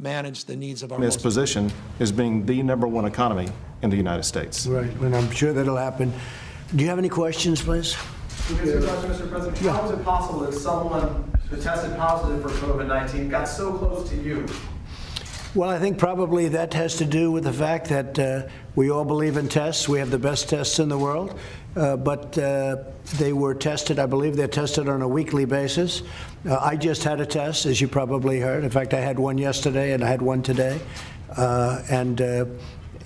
manage the needs of our This position is being the #1 economy in the United States. Right, and I'm sure that'll happen. Do you have any questions, please? Mr. President, how is it possible that someone who tested positive for COVID-19 got so close to you? Well, I think probably that has to do with the fact that we all believe in tests. We have the best tests in the world, but they were tested, I believe they're tested on a weekly basis. I just had a test, as you probably heard. In fact, I had one yesterday and I had one today, and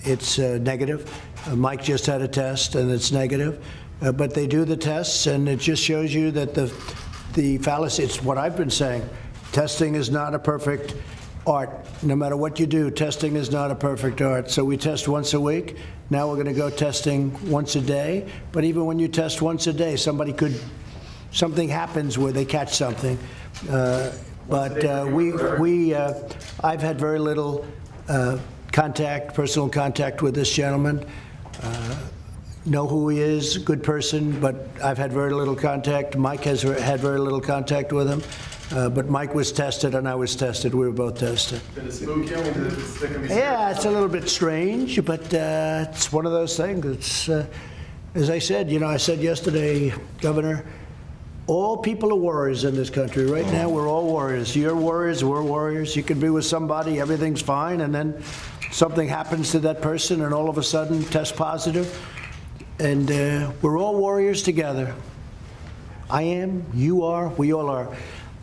it's negative. Mike just had a test and it's negative. But they do the tests, and it just shows you that the fallacy, it's what I've been saying. Testing is not a perfect art. No matter what you do, testing is not a perfect art. So we test once a week. Now we're going to go testing once a day. But even when you test once a day, something happens where they catch something. I've had very little personal contact with this gentleman. Know who he is, good person, but I've had very little contact. Mike has had very little contact with him. But Mike was tested and I was tested. We were both tested. Did it spook you? Did it stick in me? Yeah, it's a little bit strange, but it's one of those things. It's, as I said, I said yesterday, Governor, all people are warriors in this country. Right now, we're all warriors. You're warriors, we're warriors. You can be with somebody, everything's fine, and then something happens to that person and all of a sudden test positive. And we're all warriors together. I am, you are, we all are.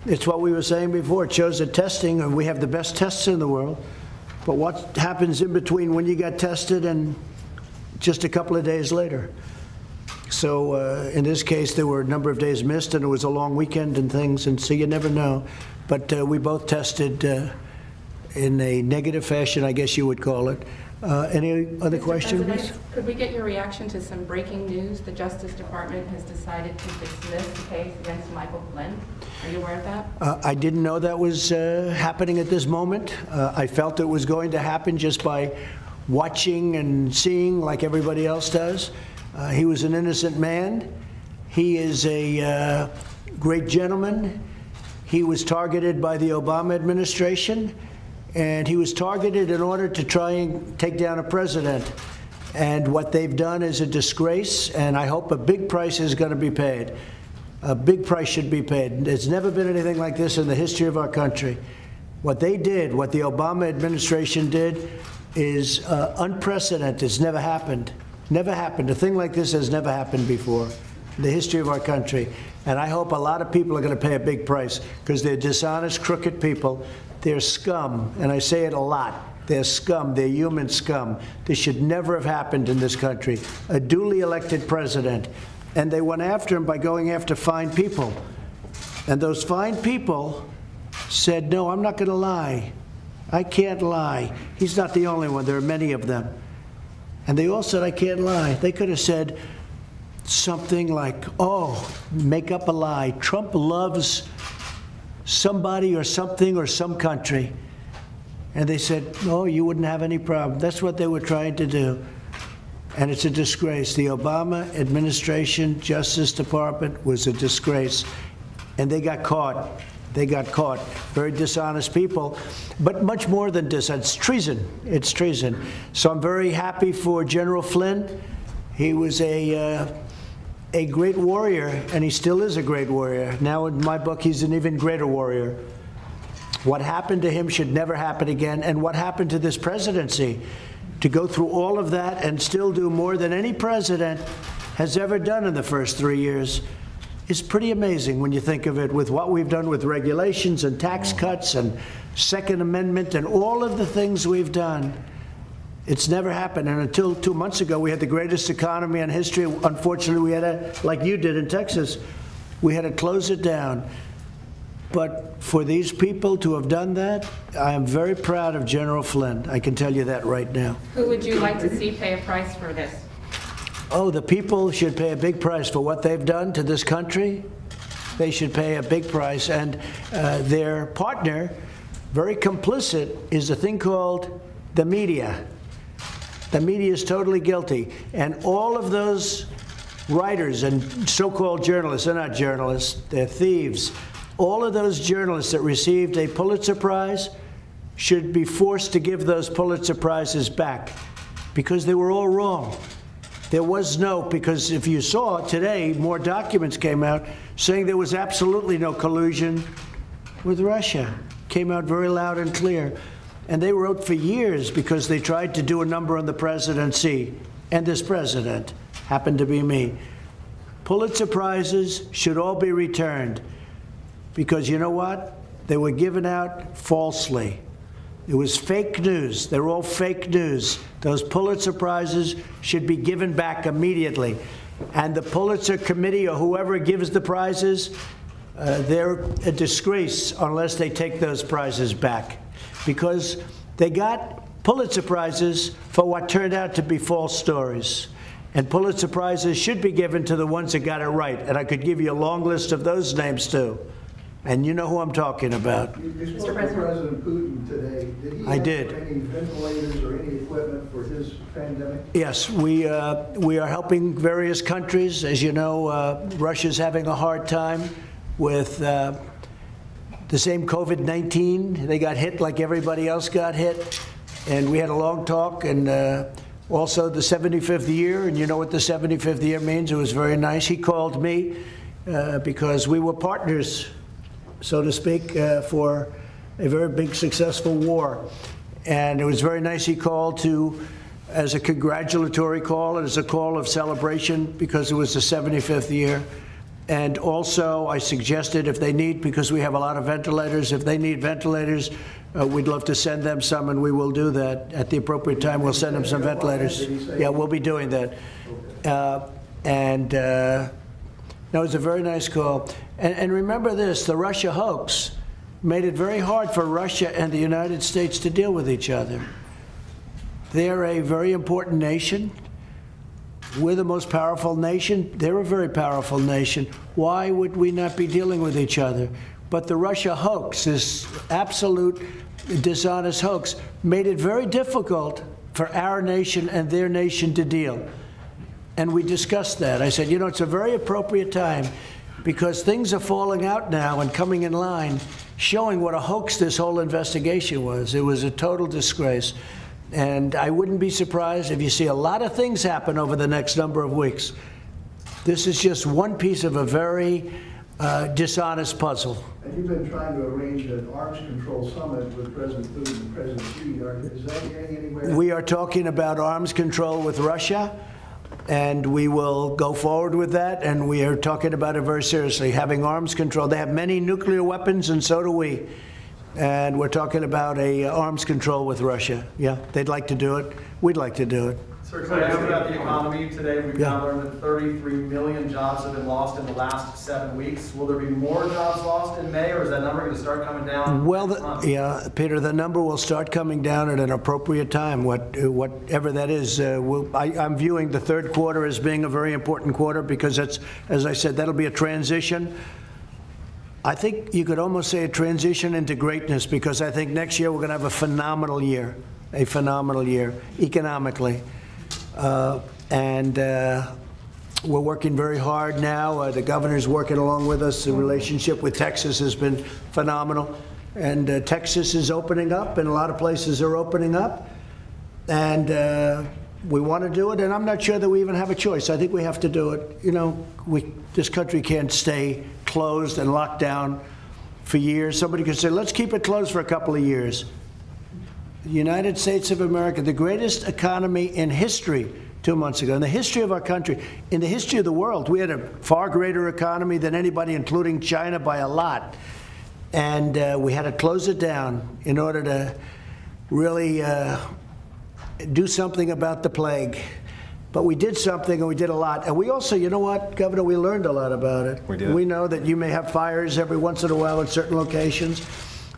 It's what we were saying before. It shows that testing, and we have the best tests in the world, but what happens in between when you got tested and just a couple of days later? So in this case, there were a number of days missed, and it was a long weekend and things, and so you never know. But we both tested in a negative fashion, I guess you would call it. Any other questions? Could we get your reaction to some breaking news? The Justice Department has decided to dismiss the case against Michael Flynn. Are you aware of that? I didn't know that was happening at this moment. I felt it was going to happen just by watching and seeing like everybody else does. He was an innocent man. He is a great gentleman. He was targeted by the Obama administration. And he was targeted in order to try and take down a president. And what they've done is a disgrace, and I hope a big price is going to be paid. A big price should be paid. There's never been anything like this in the history of our country. What they did, what the Obama administration did, is unprecedented. It's never happened. Never happened. A thing like this has never happened before in the history of our country. And I hope a lot of people are going to pay a big price because they're dishonest, crooked people. They're scum, and I say it a lot. They're scum. They're human scum. This should never have happened in this country. A duly elected president. And they went after him by going after fine people. And those fine people said, no, I'm not going to lie. I can't lie. He's not the only one. There are many of them. And they all said, I can't lie. They could have said something like, oh, make up a lie. Trump loves somebody or something or some country. And they said, no, you wouldn't have any problem. That's what they were trying to do. And it's a disgrace. The Obama administration, Justice Department, was a disgrace. And they got caught. They got caught. Very dishonest people. But much more than this. It's treason. It's treason. So I'm very happy for General Flynn. He was a great warrior, and he still is a great warrior. Now, in my book, he's an even greater warrior. What happened to him should never happen again, and what happened to this presidency, to go through all of that and still do more than any president has ever done in the first 3 years, is pretty amazing when you think of it, with what we've done with regulations and tax cuts and Second Amendment and all of the things we've done. It's never happened, and until 2 months ago, we had the greatest economy in history. Unfortunately, we had to, like you did in Texas, we had to close it down. But for these people to have done that, I am very proud of General Flynn. I can tell you that right now. Who would you like to see pay a price for this? Oh, the people should pay a big price for what they've done to this country. They should pay a big price, and their partner, very complicit, is a thing called the media. The media is totally guilty. And all of those writers and so-called journalists, they're not journalists, they're thieves. All of those journalists that received a Pulitzer Prize, should be forced to give those Pulitzer Prizes back because they were all wrong. There was no, because if you saw today, more documents came out saying there was absolutely no collusion with Russia. Came out very loud and clear. And they wrote for years because they tried to do a number on the presidency. And this president happened to be me. Pulitzer Prizes should all be returned because you know what? They were given out falsely. It was fake news. They're all fake news. Those Pulitzer Prizes should be given back immediately. And the Pulitzer Committee or whoever gives the prizes, they're a disgrace unless they take those prizes back. Because they got Pulitzer Prizes for what turned out to be false stories. And Pulitzer Prizes should be given to the ones that got it right. And I could give you a long list of those names, too. And you know who I'm talking about. You spoke to President Putin today. Did he ask for any ventilators or any equipment for his pandemic? Yes, we are helping various countries. As you know, Russia's having a hard time with the same COVID-19. They got hit like everybody else got hit. And we had a long talk, and also the 75th year, and you know what the 75th year means. It was very nice. He called me because we were partners, so to speak, for a very big, successful war. And it was very nice he called as a congratulatory call and as a call of celebration because it was the 75th year. And also, I suggested if they need, because we have a lot of ventilators, if they need ventilators, we'd love to send them some, and we will do that. At the appropriate time, we'll send them some ventilators. Yeah, we'll be doing that. That was a very nice call. And remember this, the Russia hoax made it very hard for Russia and the United States to deal with each other. They're a very important nation. We're the most powerful nation. They're a very powerful nation. Why would we not be dealing with each other? But the Russia hoax, this absolute dishonest hoax, made it very difficult for our nation and their nation to deal. And we discussed that. I said, you know, it's a very appropriate time because things are falling out now and coming in line, showing what a hoax this whole investigation was. It was a total disgrace. And I wouldn't be surprised if you see a lot of things happen over the next number of weeks. This is just one piece of a very dishonest puzzle. And you've been trying to arrange an arms control summit with President Putin and President Xi. Is that getting anywhere? We are talking about arms control with Russia, and we will go forward with that, and we are talking about it very seriously, having arms control. They have many nuclear weapons, and so do we. And we're talking about a arms control with Russia. Yeah, they'd like to do it. We'd like to do it. Sir, talking about the economy today, we've now learned that 33 million jobs have been lost in the last 7 weeks. Will there be more jobs lost in May, or is that number going to start coming down? Well, yeah, Peter, the number will start coming down at an appropriate time, whatever that is. I'm viewing the third quarter as being a very important quarter because that's, as I said, that'll be a transition. I think you could almost say a transition into greatness because I think next year we're going to have a phenomenal year economically. We're working very hard now. The governor's working along with us. The relationship with Texas has been phenomenal. And Texas is opening up, and a lot of places are opening up. And we want to do it, and I'm not sure that we even have a choice. I think we have to do it. You know, this country can't stay closed and locked down for years. Somebody could say, let's keep it closed for a couple of years. The United States of America, the greatest economy in history 2 months ago, in the history of our country, in the history of the world. We had a far greater economy than anybody, including China, by a lot. And we had to close it down in order to really do something about the plague. But we did something, and we did a lot. And we also, you know what, Governor, we learned a lot about it. We did. We know that you may have fires every once in a while in certain locations.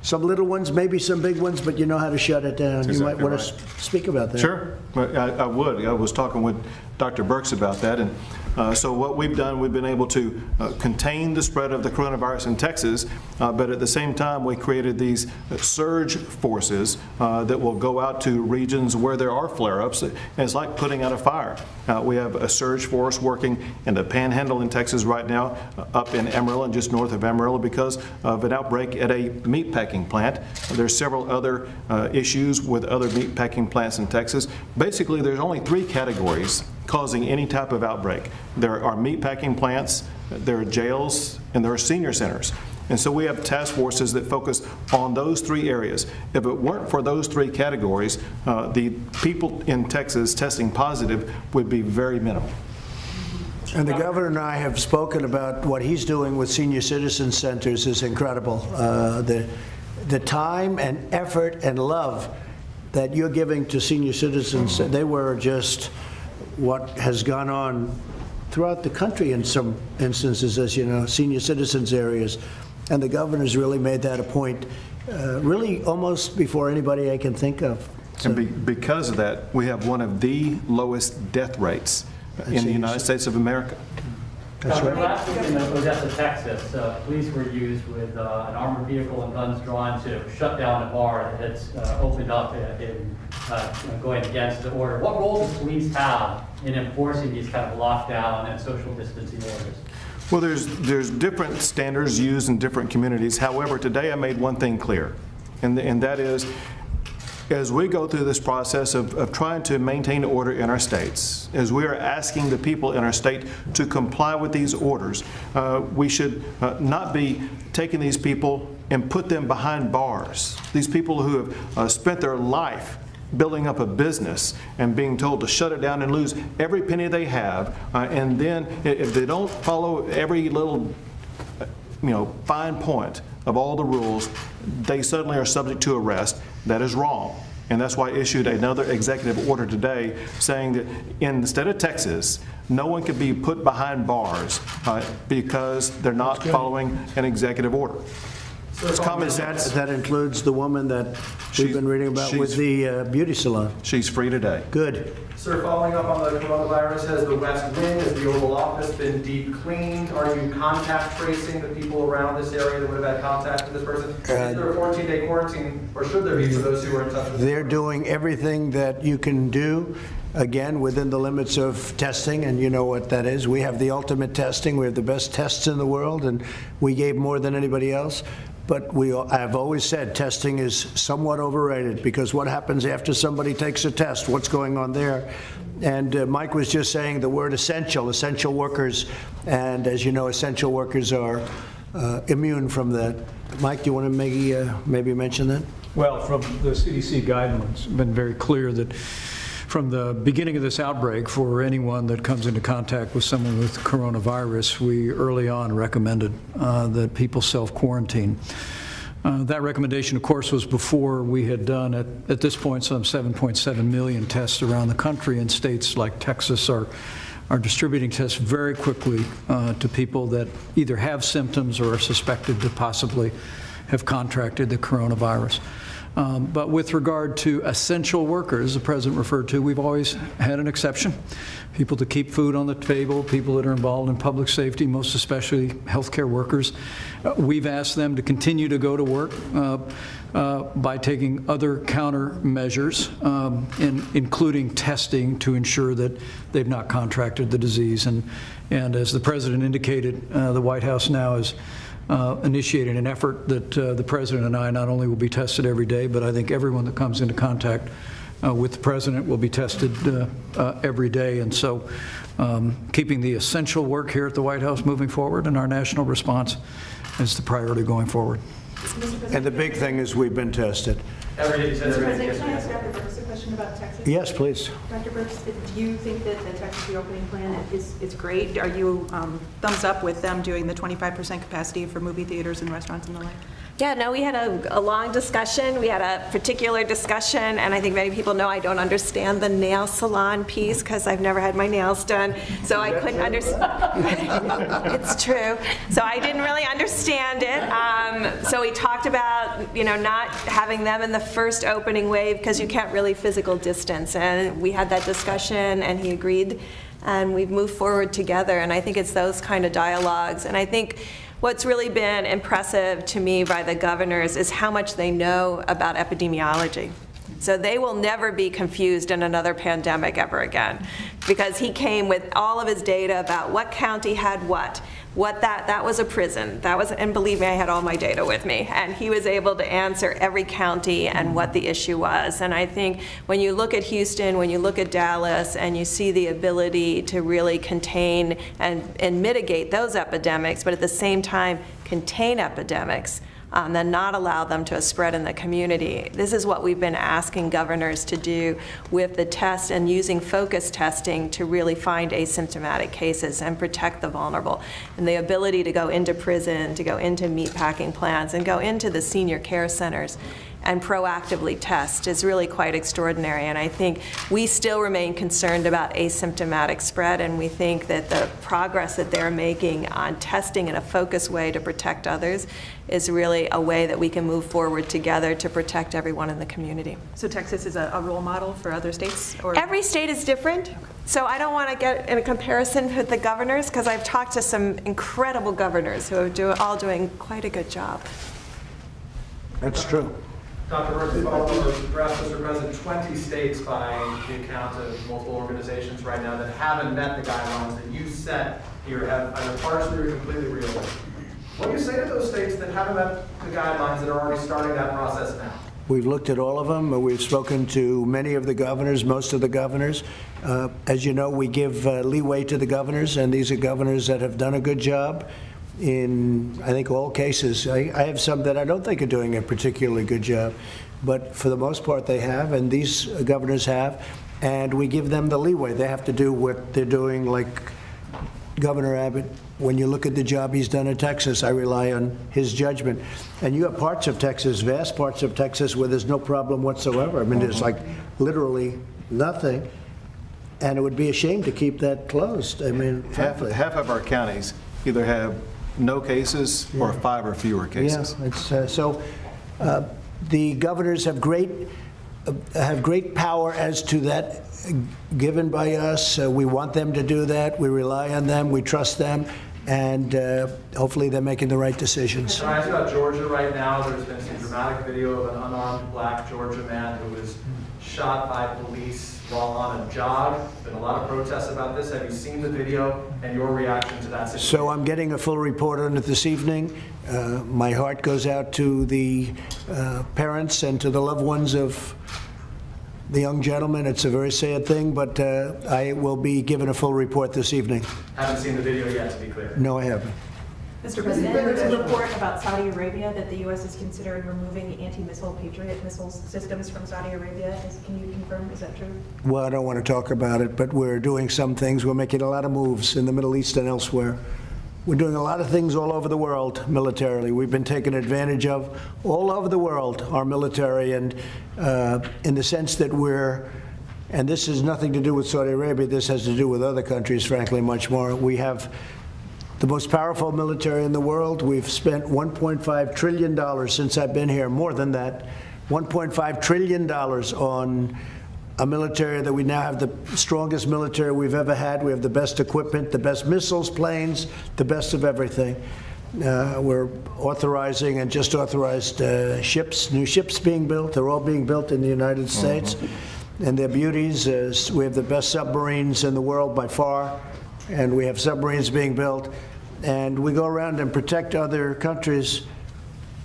Some little ones, maybe some big ones, but you know how to shut it down. That's you might exactly want to speak about that. Sure, I would. I was talking with Dr. Birx about that. And so what we've done, we've been able to contain the spread of the coronavirus in Texas, but at the same time, we created these surge forces that will go out to regions where there are flare-ups. And it's like putting out a fire. We have a surge force working in the Panhandle in Texas right now, up in Amarillo and just north of Amarillo because of an outbreak at a meatpacking plant. There's several other issues with other meatpacking plants in Texas. Basically, there's only 3 categories causing any type of outbreak. There are meatpacking plants, there are jails, and there are senior centers. And so we have task forces that focus on those 3 areas. If it weren't for those 3 categories, the people in Texas testing positive would be very minimal. And the governor and I have spoken about what he's doing with senior citizen centers is incredible. The time and effort and love that you're giving to senior citizens, they were just what has gone on throughout the country in some instances, as you know, senior citizens areas. And the governor's really made that a point, really almost before anybody I can think of. So, and because of that, we have one of the lowest death rates in the United States of America. That's right. Last week in Odessa, Texas, police were used with an armored vehicle and guns drawn to shut down a bar that had opened up in going against the order. What role does police have in enforcing these kind of lockdown and social distancing orders? Well, there's different standards used in different communities. However, today I made one thing clear, and that is, as we go through this process of trying to maintain order in our states, as we are asking the people in our state to comply with these orders, we should not be taking these people and put them behind bars. These people who have spent their life building up a business and being told to shut it down and lose every penny they have, and then if they don't follow every little fine point of all the rules, they suddenly are subject to arrest. That is wrong. And that's why I issued another executive order today saying that in the state of Texas, no one can be put behind bars because they're not following an executive order. It's common sense. That includes the woman that we've been reading about with the beauty salon. She's free today. Good. Sir, following up on the coronavirus, has the West Wing, has the Oval Office been deep cleaned? Are you contact tracing the people around this area that would have had contact with this person? Is there a 14-day quarantine, or should there be for those who are in touch with them? They're doing everything that you can do, again, within the limits of testing, and you know what that is. We have the ultimate testing. We have the best tests in the world, and we gave more than anybody else. But I've always said testing is somewhat overrated, because what happens after somebody takes a test? What's going on there? And Mike was just saying the word essential workers, and as you know, essential workers are immune from that. Mike, do you want to maybe mention that? Well, from the CDC guidelines, it's been very clear that from the beginning of this outbreak, for anyone that comes into contact with someone with coronavirus, we early on recommended that people self-quarantine. That recommendation, of course, was before we had done, at this point, some 7.7 million tests around the country, and states like Texas are distributing tests very quickly to people that either have symptoms or are suspected to possibly have contracted the coronavirus. But with regard to essential workers, the President referred to, we've always had an exception. People to keep food on the table, people that are involved in public safety, most especially healthcare workers. We've asked them to continue to go to work by taking other countermeasures, including testing to ensure that they've not contracted the disease. And as the President indicated, the White House now is initiating an effort that the President and I not only will be tested every day, but I think everyone that comes into contact with the President will be tested every day. And so keeping the essential work here at the White House moving forward, and our national response is the priority going forward. And the big thing is we've been tested. Every day, Mr. President, can I ask Dr. Birx a question about Texas? Yes, please. Dr. Birx, do you think that the Texas reopening plan is great? Are you thumbs up with them doing the 25% capacity for movie theaters and restaurants and the like? Yeah, no, we had a long discussion. We had a particular discussion, and I think many people know I don't understand the nail salon piece because I've never had my nails done, so I couldn't understand. It's true. So I didn't really understand it. So we talked about, not having them in the first opening wave because you can't really physical distance, and we had that discussion, and he agreed, and we've moved forward together, and I think it's those kind of dialogues, and I think what's really been impressive to me by the governors is how much they know about epidemiology. So they will never be confused in another pandemic ever again, because he came with all of his data about what county had what that was a prison. And believe me, I had all my data with me. And he was able to answer every county and what the issue was. And I think when you look at Houston, when you look at Dallas, and you see the ability to really contain and mitigate those epidemics, but at the same time contain epidemics, then not allow them to spread in the community. This is what we've been asking governors to do with the test and using focus testing to really find asymptomatic cases and protect the vulnerable. And the ability to go into prison, to go into meatpacking plants, and go into the senior care centers and proactively test is really quite extraordinary. And I think we still remain concerned about asymptomatic spread, and we think that the progress that they're making on testing in a focused way to protect others is really a way that we can move forward together to protect everyone in the community. So Texas is a role model for other states? Or? Every state is different. So I don't want to get in a comparison with the governors, because I've talked to some incredible governors who are all doing quite a good job. That's true. Dr. Murphy, perhaps, Mr. President, 20 states by the account of multiple organizations right now that haven't met the guidelines that you set here have either partially or completely realized. What do you say to those states that haven't met the guidelines that are already starting that process now? We've looked at all of them. We've spoken to many of the governors, most of the governors. As you know, we give leeway to the governors, and these are governors that have done a good job in, I think, all cases. I have some that I don't think are doing a particularly good job, but for the most part they have, and these governors have, and we give them the leeway. They have to do what they're doing, like Governor Abbott. When you look at the job he's done in Texas, I rely on his judgment. And you have parts of Texas, vast parts of Texas, where there's no problem whatsoever. I mean, there's like literally nothing, and it would be a shame to keep that closed. I mean, half of our counties either have no cases or 5 or fewer cases. Yeah, it's, so the governors have great power as to that given by us. We want them to do that. We rely on them. We trust them. And hopefully they're making the right decisions. Can I ask you about Georgia right now? There's been some dramatic video of an unarmed black Georgia man who was shot by police while on a jog. There's been a lot of protests about this. Have you seen the video and your reaction to that situation? So I'm getting a full report on it this evening. My heart goes out to the parents and to the loved ones of the young gentleman. It's a very sad thing, but I will be given a full report this evening. Haven't seen the video yet, to be clear. No, I haven't. Mr. President, there's a report about Saudi Arabia that the U.S. is considering removing anti-missile Patriot missile systems from Saudi Arabia. Can you confirm, is that true? Well, I don't want to talk about it, but we're doing some things. We're making a lot of moves in the Middle East and elsewhere. We're doing a lot of things all over the world militarily. We've been taken advantage of all over the world, our military, and in the sense that we're, and this has nothing to do with Saudi Arabia, this has to do with other countries, frankly, much more. We have the most powerful military in the world. We've spent $1.5 trillion since I've been here, more than that, $1.5 trillion on a military that we now have the strongest military we've ever had. We have the best equipment, the best missiles, planes, the best of everything. We're authorizing and just authorized ships, new ships being built. They're all being built in the United States. And their beauties is we have the best submarines in the world by far, and we have submarines being built. And we go around and protect other countries,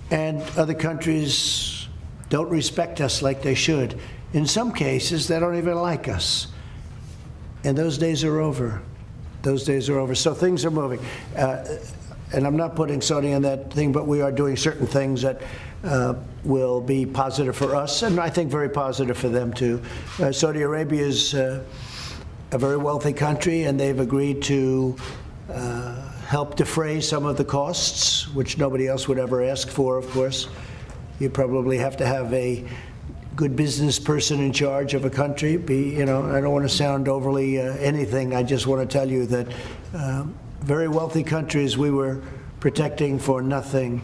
and other countries don't respect us like they should. In some cases, they don't even like us. And those days are over. Those days are over. So things are moving. And I'm not putting Saudi on that thing, but we are doing certain things that will be positive for us, and I think very positive for them too. Saudi Arabia is a very wealthy country, and they've agreed to help defray some of the costs, which nobody else would ever ask for, of course. You probably have to have a good business person in charge of a country. I don't want to sound overly anything. I just want to tell you that very wealthy countries we were protecting for nothing,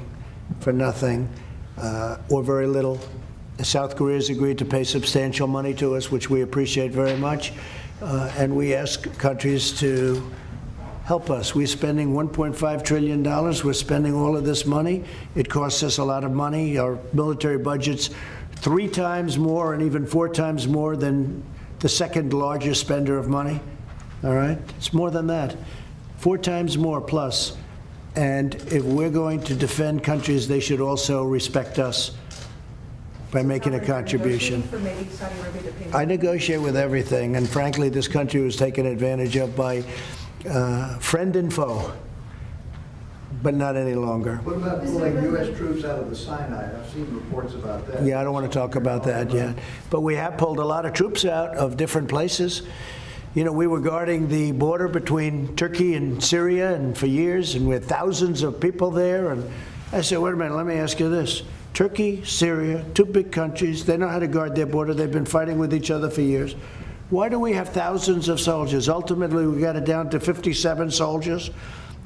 or very little. South Korea has agreed to pay substantial money to us, which we appreciate very much. And we ask countries to help us. We're spending $1.5 trillion. We're spending all of this money. It costs us a lot of money. Our military budget's 3 times more and even 4 times more than the second largest spender of money. All right? It's more than that. 4 times more plus. And if we're going to defend countries, they should also respect us by making a contribution. For maybe Saudi Arabia to pay? I negotiate with everything, and frankly, this country was taken advantage of by friend and foe, but not any longer. What about pulling U.S. troops out of the Sinai? I've seen reports about that. Yeah, I don't want to talk about that yet. But we have pulled a lot of troops out of different places. We were guarding the border between Turkey and Syria and for years, and we had thousands of people there. And I said, wait a minute, let me ask you this. Turkey, Syria, 2 big countries, they know how to guard their border. They've been fighting with each other for years. Why do we have thousands of soldiers? Ultimately, we got it down to 57 soldiers,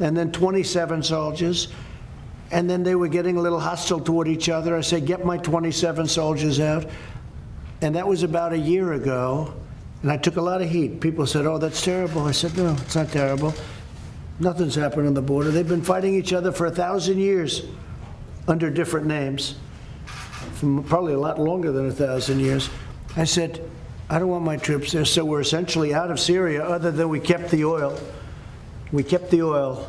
and then 27 soldiers. And then they were getting a little hostile toward each other. I said, get my 27 soldiers out. And that was about a year ago. And I took a lot of heat. People said, oh, that's terrible. I said, no, it's not terrible. Nothing's happened on the border. They've been fighting each other for 1,000 years under different names, probably a lot longer than 1,000 years. I said, I don't want my troops there. So we're essentially out of Syria, other than we kept the oil. We kept the oil.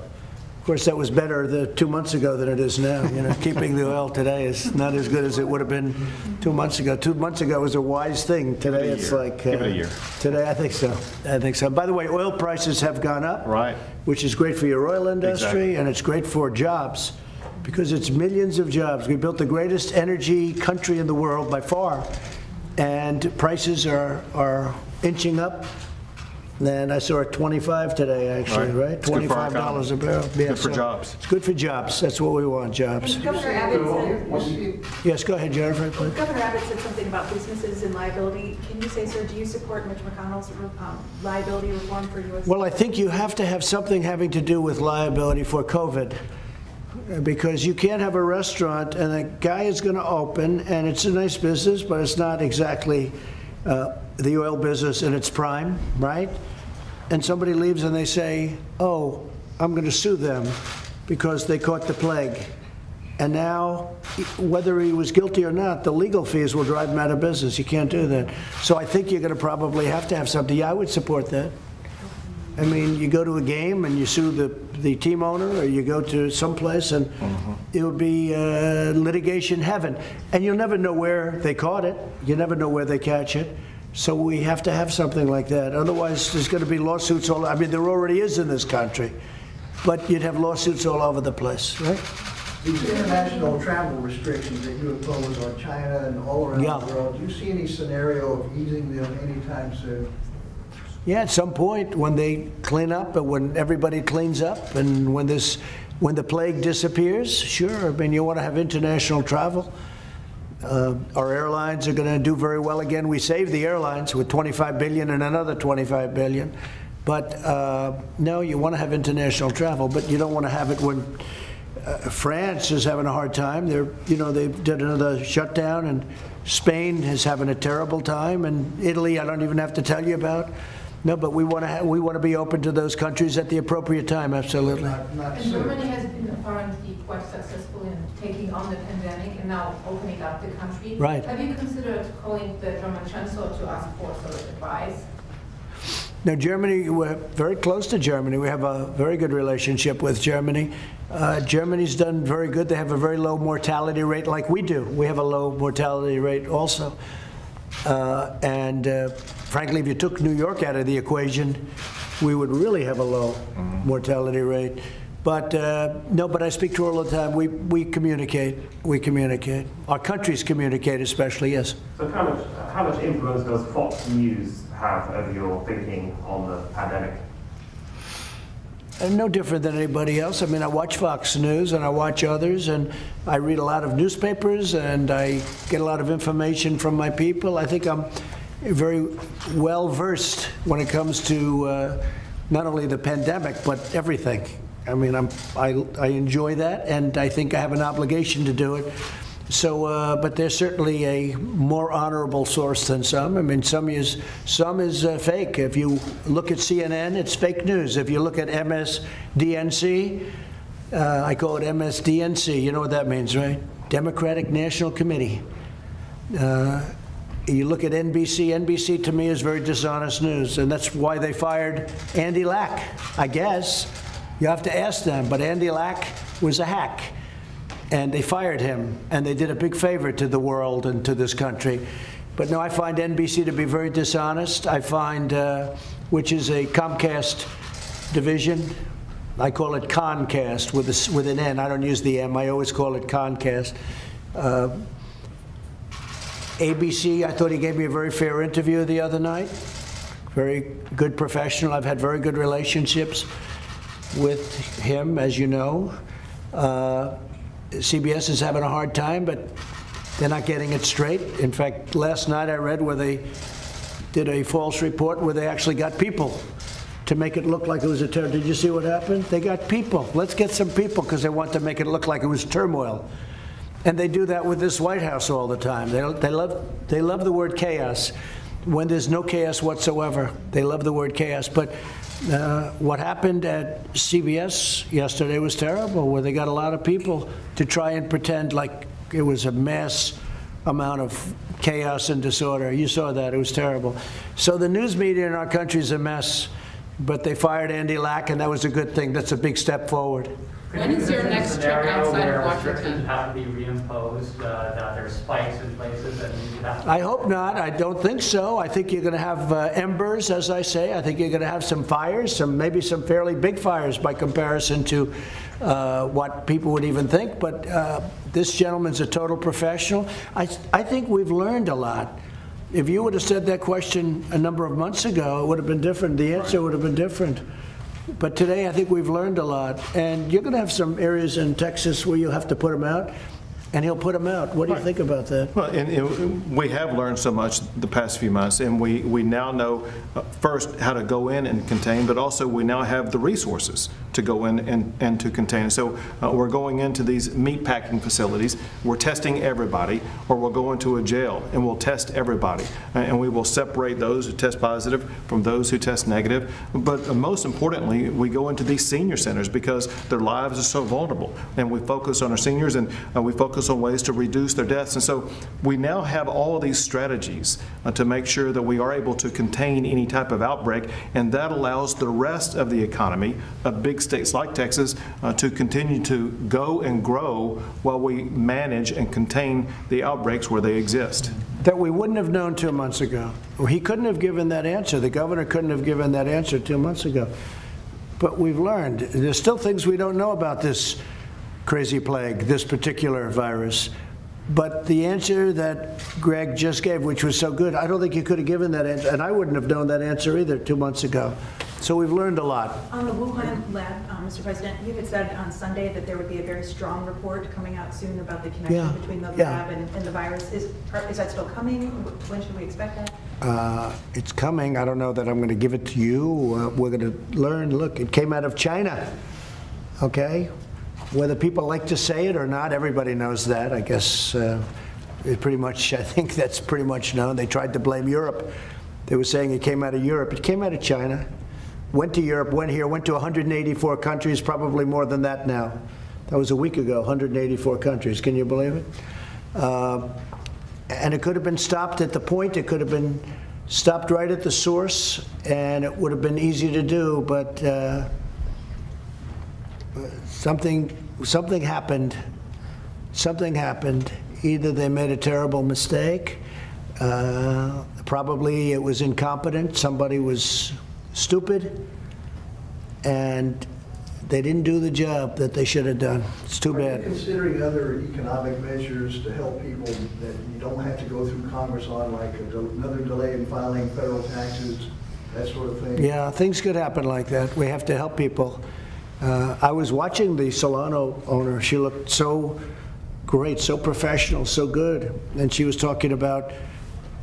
Of course, that was better 2 months ago than it is now. Keeping the oil today is not as good as it would have been 2 months ago. 2 months ago was a wise thing. Today it's like... Give it a year. Today, I think so. I think so. By the way, oil prices have gone up. Right. Which is great for your oil industry, Exactly. and it's great for jobs, because it's millions of jobs. We built the greatest energy country in the world by far, and prices are inching up. And I saw it 25 today, actually, right? It's good for our $25 a barrel. economy. Good for jobs. It's good for jobs. That's what we want, jobs. And Governor Abbott said, Yes, go ahead, Jennifer, please. Governor Abbott said something about businesses and liability. Can you say, sir, do you support Mitch McConnell's liability reform for U.S.? Well, I think you have to have something having to do with liability for COVID, because you can't have a restaurant and a guy is going to open, and it's a nice business, but it's not exactly the oil business in its prime, right? And somebody leaves and they say, oh, I'm going to sue them because they caught the plague. And now, whether he was guilty or not, the legal fees will drive him out of business. You can't do that. So I think you're going to probably have to have something. Yeah, I would support that. I mean, you go to a game and you sue the team owner, or you go to someplace and it would be litigation heaven. And you'll never know where they caught it. You never know where they catch it. So we have to have something like that. Otherwise, there's going to be lawsuits all. I mean, there already is in this country, but you'd have lawsuits all over the place, right? These international travel restrictions that you impose on China and all around the world, do you see any scenario of easing them anytime soon? Yeah, at some point when they clean up, and when everybody cleans up, and when the plague disappears, sure. I mean, you want to have international travel. Our airlines are going to do very well again. We saved the airlines with $25 billion and another $25 billion. But no, you want to have international travel, but you don't want to have it when France is having a hard time. They did another shutdown, and Spain is having a terrible time, and Italy I don't even have to tell you about. No, but we want to be open to those countries at the appropriate time. Absolutely. And Germany has been apparently quite successful in taking on the pandemic and now opening up the country. Right. Have you considered calling the German Chancellor to ask for sort of advice? Now, Germany, we're very close to Germany. We have a very good relationship with Germany. Germany's done very good. They have a very low mortality rate like we do. We have a low mortality rate also. Frankly, if you took New York out of the equation, we would really have a low mortality rate. But no, but I speak to her all the time. We communicate. We communicate. Our countries communicate, especially, yes. So how much influence does Fox News have over your thinking on the pandemic? No different than anybody else. I mean, I watch Fox News and I watch others, and I read a lot of newspapers, and I get a lot of information from my people. I think I'm very well versed when it comes to not only the pandemic, but everything. I mean, I enjoy that, and I think I have an obligation to do it. So, but there's certainly a more honorable source than some. I mean, some is fake. If you look at CNN, it's fake news. If you look at MSDNC, I call it MSDNC. You know what that means, right? Democratic National Committee. You look at NBC. NBC to me is very dishonest news, and that's why they fired Andy Lack. I guess you have to ask them, but Andy Lack was a hack. And they fired him, and they did a big favor to the world and to this country. But no, I find NBC to be very dishonest. I find, which is a Comcast division. I call it Concast with an N. I don't use the M. I always call it Concast. ABC, I thought he gave me a very fair interview the other night. Very good professional. I've had very good relationships with him, as you know. CBS is having a hard time, but they're not getting it straight. In fact, last night I read where they did a false report where they actually got people to make it look like it was a terror. Did you see what happened? They got people. Let's get some people because they want to make it look like it was turmoil. And they do that with this White House all the time. They love the word chaos when there's no chaos whatsoever. They love the word chaos. But what happened at CBS yesterday was terrible, where they got a lot of people to try and pretend like it was a mass amount of chaos and disorder. You saw that. It was terrible. So the news media in our country is a mess, but they fired Andy Lack, and that was a good thing. That's a big step forward. When is your next trip outside of Washington? Restrictions have to be reimposed, that there's spikes in places that you have to... I hope not. I don't think so. I think you're going to have embers, as I say. I think you're going to have some fires, maybe some fairly big fires by comparison to what people would even think. But this gentleman's a total professional. I think we've learned a lot. If you would have said that question a number of months ago, it would have been different. The answer would have been different. But today, I think we've learned a lot. And you're going to have some areas in Texas where you'll have to put them out, and he'll put them out. What do you think about that? Well, and we have learned so much the past few months, and we now know, first, how to go in and contain, but also we now have the resources to go in and to contain. So we're going into these meat packing facilities, we're testing everybody, or we'll go into a jail and we'll test everybody. And we will separate those who test positive from those who test negative. But most importantly, we go into these senior centers because their lives are so vulnerable. And we focus on our seniors, and we focus on ways to reduce their deaths. And so we now have all of these strategies to make sure that we are able to contain any type of outbreak, and that allows the rest of the economy of big states like Texas to continue to go and grow while we manage and contain the outbreaks where they exist. That we wouldn't have known 2 months ago. He couldn't have given that answer. The governor couldn't have given that answer 2 months ago. But we've learned. There's still things we don't know about this crazy plague, this particular virus. But the answer that Greg just gave, which was so good, I don't think you could have given that answer, and I wouldn't have known that answer either 2 months ago. So we've learned a lot. On the Wuhan lab, Mr. President, you had said on Sunday that there would be a very strong report coming out soon about the connection between the lab and the virus. Is that still coming? When should we expect that? It's coming. I don't know that I'm going to give it to you. We're going to learn. Look, it came out of China. Okay? Whether people like to say it or not, everybody knows that. I guess it pretty much, I think that's pretty much known. They tried to blame Europe. They were saying it came out of Europe. It came out of China. Went to Europe, went here, went to 184 countries, probably more than that now. That was a week ago, 184 countries. Can you believe it? And it could have been stopped at the point. It could have been stopped right at the source, and it would have been easy to do, but something happened. Something happened. Either they made a terrible mistake, probably it was incompetent, somebody was stupid, and they didn't do the job that they should have done. It's too bad. Are you considering other economic measures to help people that you don't have to go through Congress on, like another delay in filing federal taxes, that sort of thing? Yeah, things could happen like that. We have to help people. I was watching the Solano owner. She looked so great, so professional, so good. And she was talking about,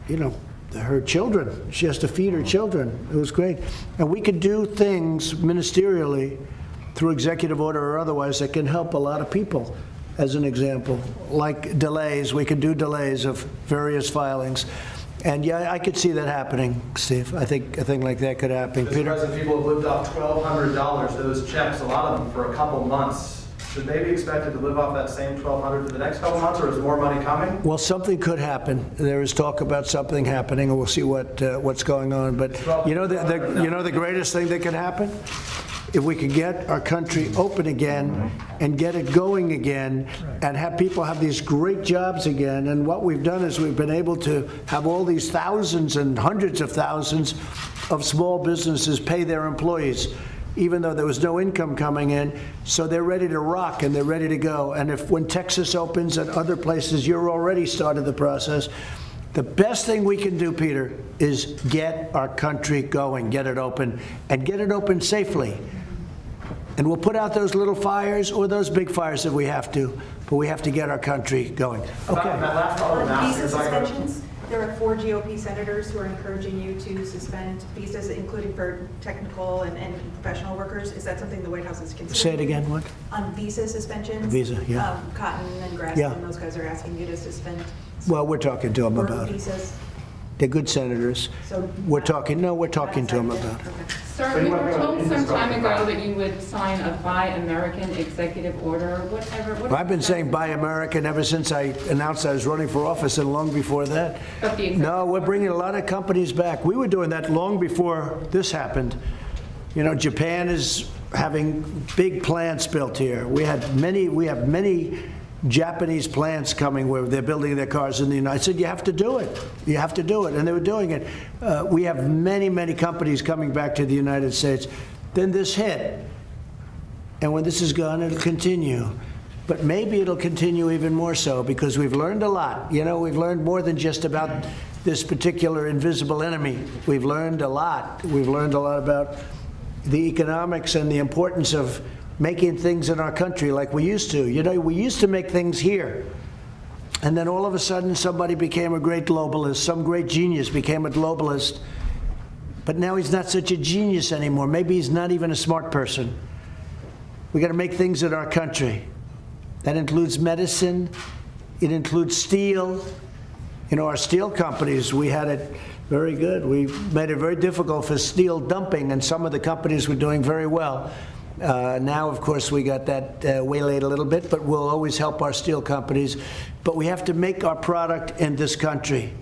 you know, her children. She has to feed her children. It was great. And we could do things ministerially through executive order or otherwise that can help a lot of people. As an example, like delays, we could do delays of various filings. And yeah, I could see that happening, Steve. I think a thing like that could happen. Mr. Peter? President, people have lived off $1,200, those checks, a lot of them for a couple months. Should they be expected to live off that same $1,200 for the next couple months, or is more money coming? Well, something could happen. There is talk about something happening, and we'll see what's going on. But you know, the greatest thing that could happen? If we could get our country open again and get it going again and have people have these great jobs again. And what we've done is we've been able to have all these thousands and hundreds of thousands of small businesses pay their employees, even though there was no income coming in. So they're ready to rock and they're ready to go. And if when Texas opens and other places, you're already started the process. The best thing we can do, Peter, is get our country going, get it open, and get it open safely. And we'll put out those little fires or those big fires if we have to, but we have to get our country going. Okay. On visa suspensions, there are 4 GOP senators who are encouraging you to suspend visas, including for technical and professional workers. Is that something the White House is considering? Say it again, what? On visa suspensions? Visa, yeah. Cotton and Grassley, Yeah. those guys are asking you to suspend Well, we're talking to them work about it. visas. They're good senators. So We're talking to them about it. Okay. Sir, we were told some time ago that you would sign a Buy American executive order, whatever. Well, I've been saying Buy American ever since I announced I was running for office and long before that. But the No, we're bringing a lot of companies back. We were doing that long before this happened. You know, Japan is having big plants built here. We have many Japanese plants coming where they're building their cars in the United States. I said, you have to do it. You have to do it. And they were doing it. We have many companies coming back to the United States. Then this hit. And when this is gone, it'll continue. But maybe it'll continue even more so because we've learned a lot. You know, we've learned more than just about this particular invisible enemy. We've learned a lot. We've learned a lot about the economics and the importance of making things in our country like we used to. You know, we used to make things here. And then all of a sudden somebody became a great globalist. Some great genius became a globalist. But now he's not such a genius anymore. Maybe he's not even a smart person. We got to make things in our country. That includes medicine. It includes steel. You know, our steel companies, we had it very good. We made it very difficult for steel dumping, and some of the companies were doing very well. Now, of course, we got that waylaid a little bit, but we'll always help our steel companies. But we have to make our product in this country.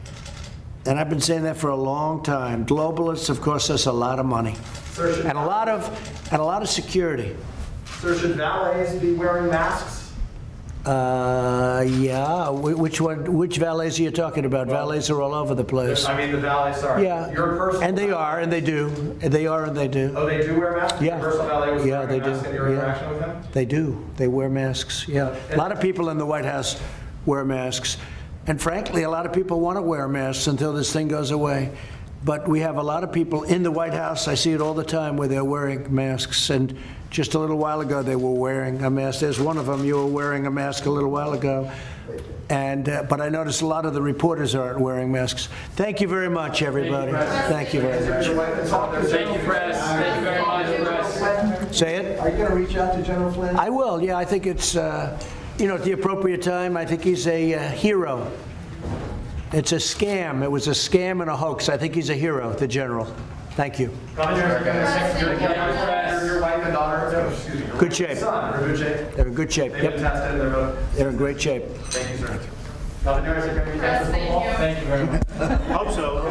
And I've been saying that for a long time. Globalists have cost us a lot of money. Sir, And a lot of security. Sir, should valets be wearing masks? Yeah. Which valets are you talking about? Valets are all over the place. I mean, the valets, sorry. Yeah. Your personal And they are, and they do. They are, and they do. Oh, they do wear masks? Yeah. Your personal valet was Yeah, wearing they a mask do. in your Yeah. interaction with him? They do. They wear masks, yeah. A lot of people in the White House wear masks. And frankly, a lot of people want to wear masks until this thing goes away. But we have a lot of people in the White House, I see it all the time, where they're wearing masks. And just a little while ago, they were wearing a mask. There's one of them, you were wearing a mask a little while ago. And but I noticed a lot of the reporters aren't wearing masks. Thank you very much, everybody. Thank you very much. Thank you, press. Thank you very much, press. Say it? Are you going to reach out to General Flynn? I will, yeah. I think it's, you know, at the appropriate time, I think he's a hero. It's a scam. It was a scam and a hoax. I think he's a hero, the general. Thank you. Your wife and daughter, excuse me. Good shape. Son, are in good shape? They're in good shape. They've been Yep. tested and they're both. They're in great shape. Thank you, sir. Governor, is it going to be tested? Thank you very much. Hope so.